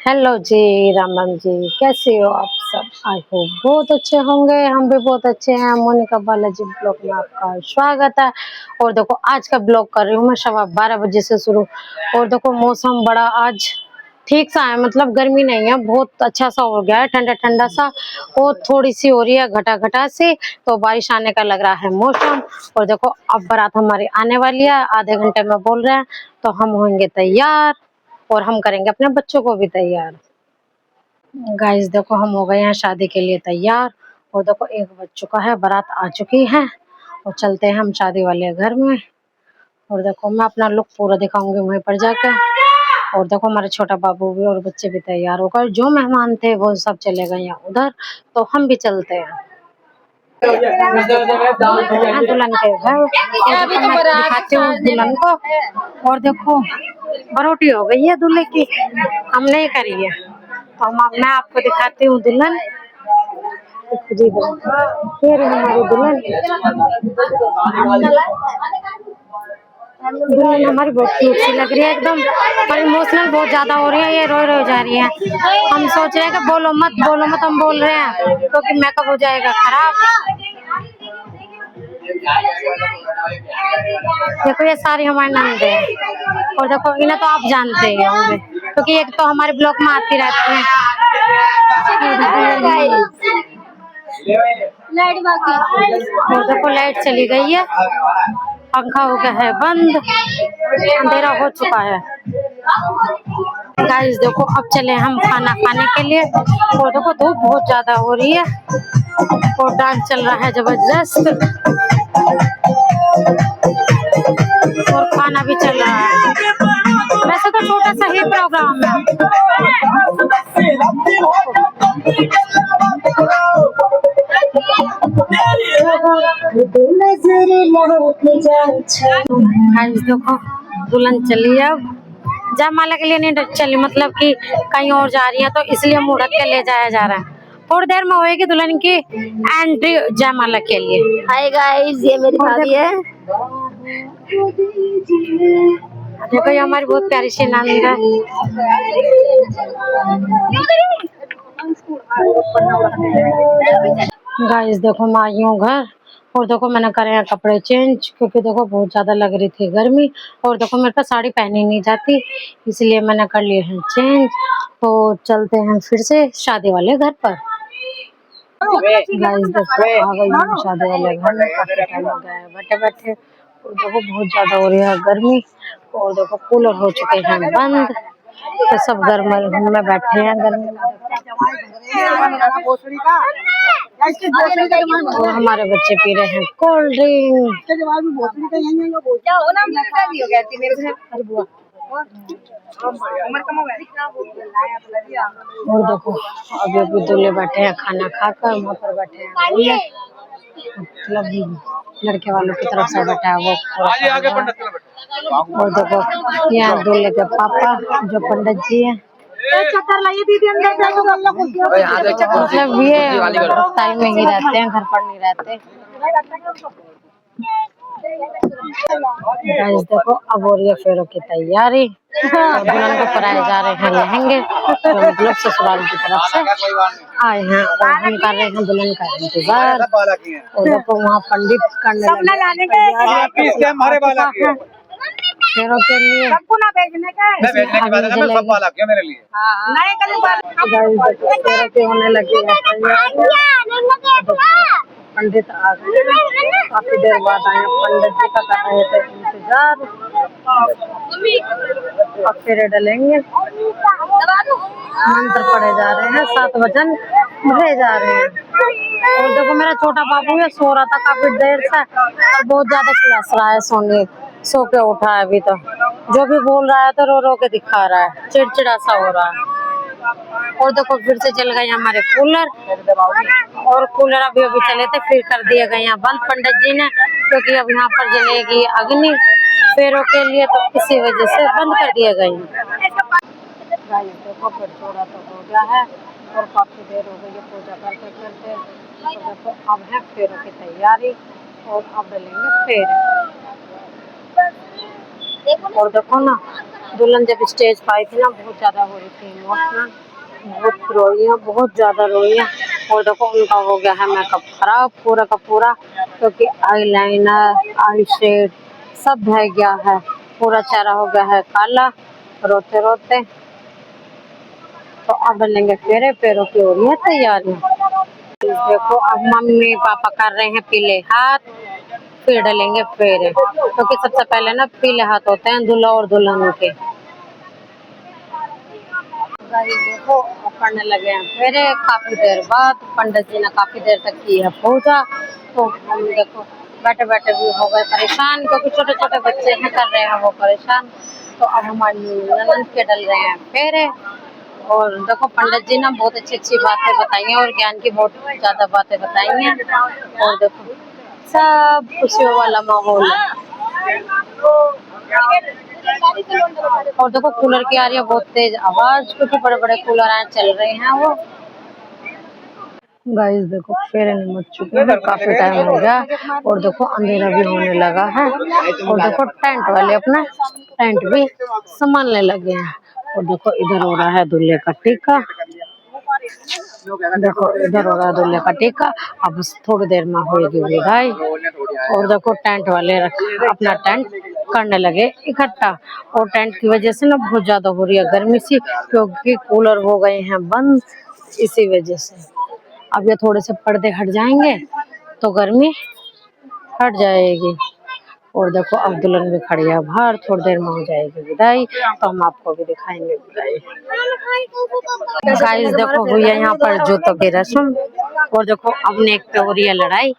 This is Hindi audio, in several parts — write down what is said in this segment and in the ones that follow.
हेलो जी, राम राम जी। कैसे हो आप सब? आई होप बहुत अच्छे होंगे। हम भी बहुत अच्छे हैं। मोनिका बालाजी ब्लॉग में आपका स्वागत है। और देखो आज का ब्लॉग कर रही हूँ मैं 12:15 बजे से शुरू। और देखो मौसम बड़ा आज ठीक सा है, मतलब गर्मी नहीं है, बहुत अच्छा सा हो गया है, ठंडा ठंडा सा। और थोड़ी सी हो रही है घटा घटा सी, तो बारिश आने का लग रहा है मौसम। और देखो अब बारात हमारी आने वाली है, आधे घंटे में बोल रहे हैं, तो हम होंगे तैयार और हम करेंगे अपने बच्चों को भी तैयार। गाइस देखो हम हो गए हैं शादी के लिए तैयार। और देखो 1 बज चुका है, बारात आ चुकी है और चलते हैं हम शादी वाले घर में। और देखो मैं अपना लुक पूरा दिखाऊंगी वहीं पर जाकर। और देखो हमारे छोटा बाबू भी और बच्चे भी तैयार होकर, जो मेहमान थे वो सब चले गए हैं उधर, तो हम भी चलते हैं दुल्हन के घर। मैं दिखाती हूँ दुल्हन को। और देखो बरोटी हो गई है दूल्हे की, हम नहीं करी है, तो मैं आपको दिखाती हूँ दुल्हन। फिर हमारी दुल्हन दुल्हन हमारी बहुत क्यूट सी लग रही है एकदम, पर इमोशनल बहुत ज्यादा हो रही है, ये रोई रोई जा रही है। हम सोच रहे हैं कि बोलो मत, हम बोल रहे हैं क्योंकि मेकअप हो जाएगा खराब। देखो ये सारी हमारी नंद है। और देखो इन्हें तो आप जानते ही होंगे क्योंकि एक तो हमारे ब्लॉग में आती रहती है। और देखो लाइट चली गई है, पंखा हो गया है बंद, अंधेरा हो चुका है। गाइस देखो अब चले हम खाना खाने के लिए। और देखो धूप बहुत ज्यादा हो रही है और डांस चल रहा है जबरदस्त, और खाना भी चल रहा है। वैसे तो छोटा सा ही प्रोग्राम है। देखो दुल्हन चली अब जयमाला के लिए नहीं चली, मतलब कि कहीं और जा रही है, तो इसलिए मुहूर्त के ले जाया जा रहा है। थोड़ी देर में होएगी दुल्हन की एंट्री जयमाला के लिए। हाय गाइस, ये मेरी भाभी है। देखो ये हमारी बहुत प्यारी सी नंद है। गाइस देखो मैं आई हूँ घर, और देखो मैंने करे हैं कपड़े चेंज, क्योंकि देखो बहुत ज्यादा लग रही थी गर्मी। और देखो मेरे पास साड़ी पहनी नहीं जाती, इसलिए मैंने कर लिए हैं चेंज। तो चलते हैं फिर से शादी वाले घर पर। गाइस देखो आ गई हूँ शादी वाले घर में, काफी टाइम हो गया है बैठे बैठे। और देखो बहुत ज्यादा हो रही है गर्मी, और देखो कूलर हो चुके हैं बंद, तो सब गर्म में बैठे हैं गर्मी में। और हमारे बच्चे पी रहे हैं कोल्ड ड्रिंक। और देखो अभी अभी दूल्हे बैठे हैं खाना खाकर, वहाँ पर बैठे हैं दूल्हे, मतलब लड़के वालों की तरफ से बैठा है वो। और देखो यहाँ दूल्हे के पापा जो पंडित जी हैं, मतलब ये टाइम में ही रहते हैं, घर पर नहीं रहते। गाइस देखो अब हो रही है फेरों की तैयारी, और दुल्हन को पराए जा रहे हैं लहंगे, तो मतलब ससुराल की तरफ से आए हैं, और हम कर रहे हैं दुल्हन का इंतजार। और देखो वहाँ पंडित करने लगे फेरों के लिए। होने लगी पंडित आ गए, काफी देर बाद आए। पंडित जी का कर रहे थे इंतजार, अब फेरे डलेंगे, मंत्र पढ़े जा रहे हैं, 7 वचन पढ़े जा रहे हैं। और देखो मेरा छोटा बाबू है, सो रहा था काफी देर से, और बहुत ज्यादा चिल्ला रहा है, सो के उठा है अभी, तो जो भी बोल रहा है तो रो रो के दिखा रहा है, चिड़चिड़ा सा हो रहा है। और देखो फिर से चल गए हमारे कूलर, और कूलर अभी अभी चले थे, फिर कर दिए गए यहाँ बंद पंडित जी ने, क्योंकि अब यहाँ पर जलेगी अग्नि फेरों के लिए, तो इसी वजह से बंद कर दिए गए हैं। देखो फिर थोड़ा तो हो गया है, और काफी देर हो गई है पूजा करते करते। तो देखो अब है फेरों की तैयारी, और अब डलेंगे फेरे। और देखो ना दुल्हन जब स्टेज पर आई थी ना बहुत ज्यादा हो रही थी इमोशनल, बहुत रोई है, बहुत ज्यादा रोई है। और देखो उनका हो गया है मेकअप खराब पूरा का पूरा, क्योंकि आई लाइनर आई शेड सब बह गया है, पूरा चेहरा हो गया है काला रोते रोते। तो अब लेंगे फेरे, पैरों की हो रही है तैयारियां। देखो अब मम्मी पापा कर रहे हैं पीले हाथ, फिर डलेंगे फेरे, क्योंकि सबसे पहले ना पीले हाथ होते हैं दूल्हा और दुल्हन के। देखो करने लगे हैं फेरे, काफी देर बाद पंडित जी ने काफी देर तक की है पूजा। तो हम देखो बैठे बैठे भी हो गए परेशान, क्योंकि छोटे छोटे बच्चे हैं कर रहे हैं वो परेशान। तो अब हमारी ननद के डल रहे हैं फेरे। और देखो पंडित जी ने बहुत अच्छी अच्छी बातें बताई हैं और ज्ञान की बहुत ज्यादा बातें बताई हैं। और देखो सब खुशियों वाला माहौल है। और देखो कूलर की आ रही है बहुत तेज आवाज, क्योंकि बड़े बड़े कूलर चल रहे हैं वो। गाइस देखो फेरे निमट चुके हैं, काफी टाइम हो गया। और देखो अंधेरा भी होने लगा है। और देखो टेंट वाले अपना टेंट भी संभालने लगे हैं। और देखो इधर हो रहा है दूल्हे का टीका, देखो इधर हो रहा है दूल्हे का टीका। अब थोड़ी देर में होगी विदाई। और देखो टेंट वाले अपना टेंट करने लगे इकट्ठा। और टेंट की वजह से ना बहुत ज्यादा हो रही है गर्मी सी, क्योंकि कूलर हो गए हैं बंद, इसी वजह से। अब ये थोड़े से पर्दे हट जाएंगे तो गर्मी हट जाएगी। और देखो अब दुल्हन भी खड़ी है बाहर, थोड़ी देर में हो जाएगी विदाई, तो हम आपको भी दिखाएंगे विदाई। गाइस देखो हुई है यहाँ पर जूतों की रस्म। और देखो अब नेक पे हो रही है लड़ाई।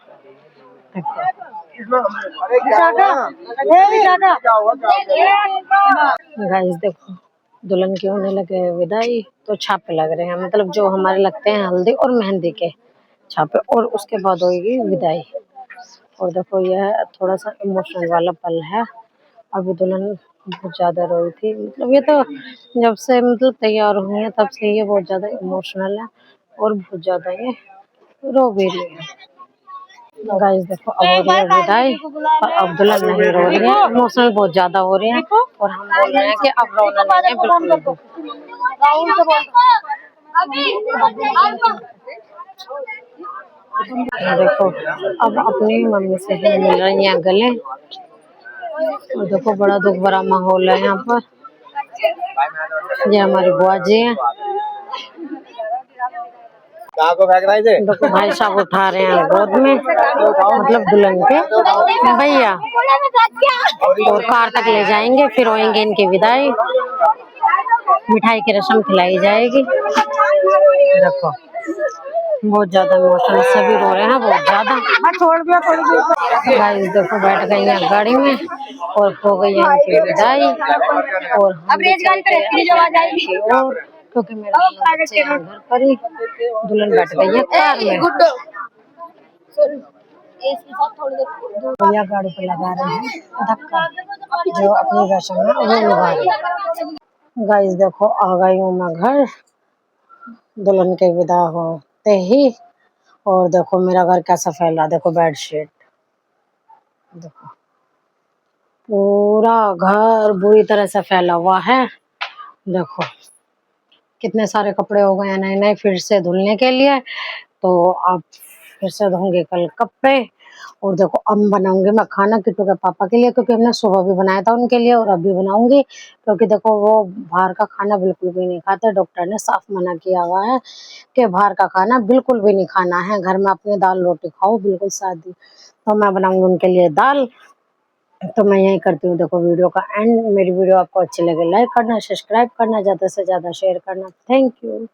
गाइस देखो दुल्हन की होने लगे विदाई, तो छापे लग रहे हैं, मतलब जो हमारे लगते हैं हल्दी और मेहंदी के छापे, और उसके बाद होगी विदाई। और देखो यह थोड़ा सा इमोशनल वाला पल है। अभी दुल्हन बहुत ज्यादा रोई थी, मतलब ये तो जब से मतलब तैयार हुई है तब से ये बहुत ज्यादा इमोशनल है और बहुत ज्यादा ये रो भी रही है। गाइस देखो अब हो रही है विदाई, और अब दुल्हन नहीं रो रही है, इमोशनल बहुत ज्यादा हो रही है। और हम बोल रहे हैं कि अब रोना नहीं है बिल्कुल भी। देखो अब अपनी मम्मी से ही मिल रही है गले। और देखो बड़ा दुख भरा माहौल है यहाँ पर। ये हमारी बुआ जी है, देखो भाई साहब उठा रहे हैं गोद में, मतलब दुल्हन के भैया, और कार तक ले जाएंगे, फिर होएंगे इनकी विदाई। मिठाई की रस्म खिलाई जाएगी। देखो बहुत ज्यादा इमोशनल, सभी रो रहे हैं बहुत ज्यादा। गाइस देखो बैठ गई हैं गाड़ी में और हो गई है इनकी विदाई। और अब रेलगाड़ी पे रहती है आ जाएगी, और क्योंकि मेरे बच्चे हैं घर पर ही, दुल्हन बैठ गई है कार में। भैया गाड़ी पे लगा रहे हैं धक्का, जो अपनी रस्म है वो निभा रहे हैं। गाइस देखो आ गई हूँ मैं घर दुल्हन के विदा होते ही। और देखो मेरा घर कैसा फैला, देखो बेडशीट, देखो पूरा घर बुरी तरह से फैला हुआ है। देखो कितने सारे कपड़े हो गए हैं नए नए फिर से धुलने के लिए, तो आप फिर से धोंगे कल कपड़े। और देखो अब बनाऊंगी मैं खाना किट्टू के पापा के लिए, क्योंकि हमने सुबह भी बनाया था उनके लिए और अभी बनाऊंगी, क्योंकि देखो वो बाहर का खाना बिल्कुल भी नहीं खाते। डॉक्टर ने साफ मना किया हुआ है कि बाहर का खाना बिल्कुल भी नहीं खाना है, घर में अपनी दाल रोटी खाओ बिल्कुल सादी। तो मैं बनाऊंगी उनके लिए दाल। तो मैं यही करती हूँ। देखो वीडियो का एंड, मेरी वीडियो आपको अच्छी लगे लाइक करना, सब्सक्राइब करना, ज्यादा से ज्यादा शेयर करना। Thank you.